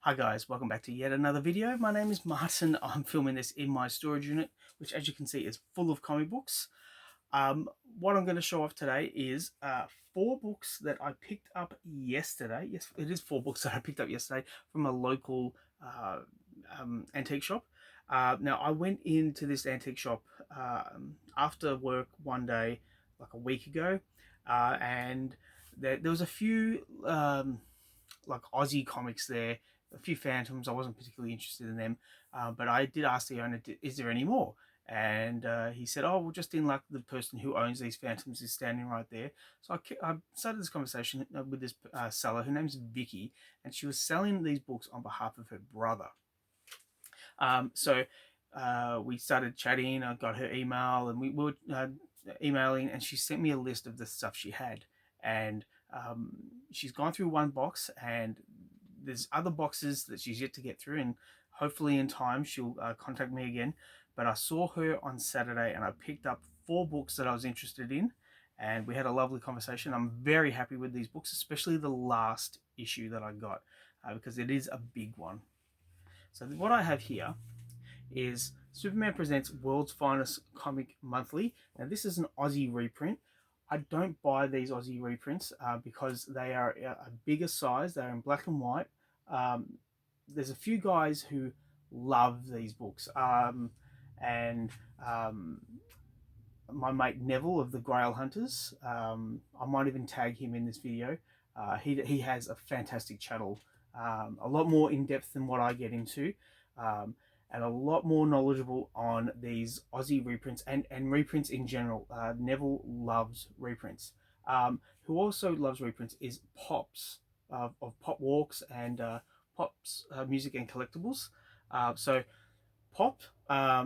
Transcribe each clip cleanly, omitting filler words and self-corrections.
Hi guys, welcome back to yet another video. My name is Martin. I'm filming this in my storage unit, which as you can see is full of comic books. What I'm going to show off today is 4 books that I picked up yesterday. Yes, it is 4 books that I picked up yesterday from a local antique shop. Now, I went into this antique shop after work one day, like a week ago, and there was a few like Aussie comics there, a few Phantoms. I wasn't particularly interested in them, but I did ask the owner, "Is there any more?" And he said, "Oh, well, just in luck, the person who owns these Phantoms is standing right there." So I started this conversation with this seller. Her name's Vicky, and she was selling these books on behalf of her brother. So we started chatting. I got her email, and we were emailing, and she sent me a list of the stuff she had. And she's gone through one box, and there's other boxes that she's yet to get through, and hopefully in time she'll contact me again. But I saw her on Saturday, and I picked up 4 books that I was interested in, and we had a lovely conversation. I'm very happy with these books, especially the last issue that I got, because it is a big one. So what I have here is Superman Presents World's Finest Comic Monthly. Now this is an Aussie reprint. I don't buy these Aussie reprints because they are a bigger size. They're in black and white. There's a few guys who love these books, and my mate Neville of the Grail Hunters. I might even tag him in this video. He has a fantastic channel, a lot more in depth than what I get into. And a lot more knowledgeable on these Aussie reprints and reprints in general. Neville loves reprints. Who also loves reprints is Pops of Pop Walks and Pops Music and Collectibles. So Pop,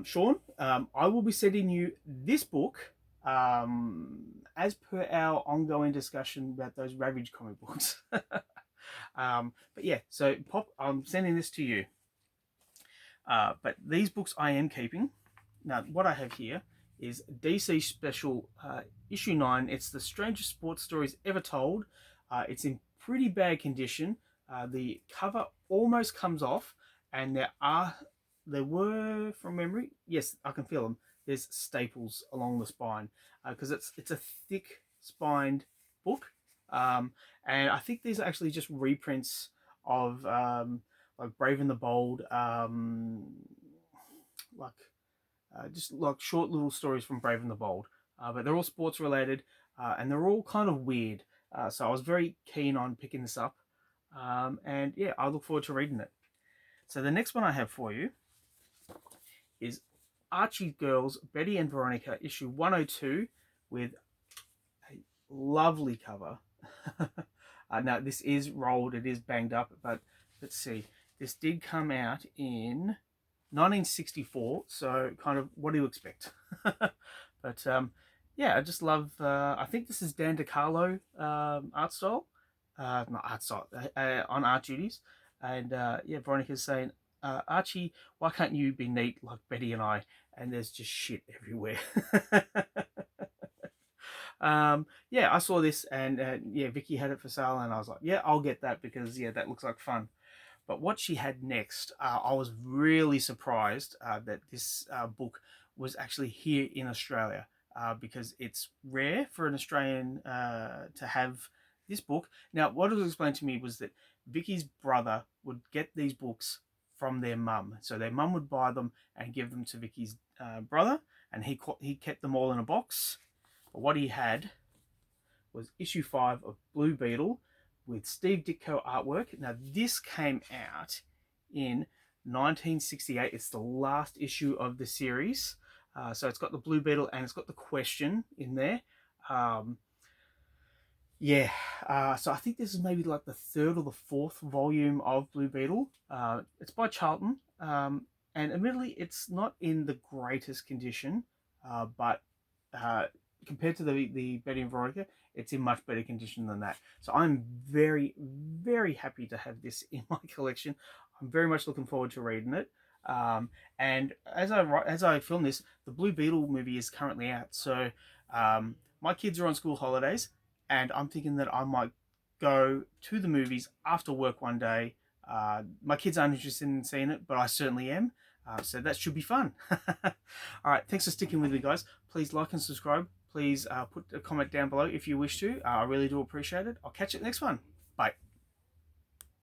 Sean, I will be sending you this book as per our ongoing discussion about those Ravage comic books. But yeah, so Pop, I'm sending this to you. But these books I am keeping. Now, what I have here is DC Special Issue 9. It's the strangest sports stories ever told. It's in pretty bad condition. The cover almost comes off, and there were, from memory, yes, I can feel them. There's staples along the spine because it's a thick spined book, and I think these are actually just reprints of like Brave and the Bold, like just like short little stories from Brave and the Bold. But they're all sports related, and they're all kind of weird. So I was very keen on picking this up, and yeah, I look forward to reading it. So the next one I have for you is Archie Girls, Betty and Veronica, issue 102, with a lovely cover. Now this is rolled, it is banged up, but let's see. This did come out in 1964, so kind of what do you expect? But yeah, I just love. I think this is Dan DeCarlo art style, not art style, on art duties, and yeah, Veronica's saying, Archie, why can't you be neat like Betty and I? And there's just shit everywhere. Yeah, I saw this, and yeah, Vicky had it for sale, and I was like, yeah, I'll get that because yeah, that looks like fun. But what she had next, I was really surprised that this book was actually here in Australia, because it's rare for an Australian to have this book. Now, what was explained to me was that Vicky's brother would get these books from their mum. So their mum would buy them and give them to Vicky's brother, and he kept them all in a box. But what he had was issue 5 of Blue Beetle with Steve Ditko artwork. Now, this came out in 1968. It's the last issue of the series. So it's got the Blue Beetle and it's got the question in there. Yeah, so I think this is maybe like the 3rd or the 4th volume of Blue Beetle. It's by Charlton, and admittedly, it's not in the greatest condition, but compared to the Betty and Veronica, it's in much better condition than that. So I'm very, very happy to have this in my collection. I'm very much looking forward to reading it. And as I film this, the Blue Beetle movie is currently out. So my kids are on school holidays, and I'm thinking that I might go to the movies after work one day, My kids aren't interested in seeing it, but I certainly am. So that should be fun. All right, thanks for sticking with me, guys. Please like and subscribe. Please put a comment down below if you wish to. I really do appreciate it. I'll catch you next one. Bye.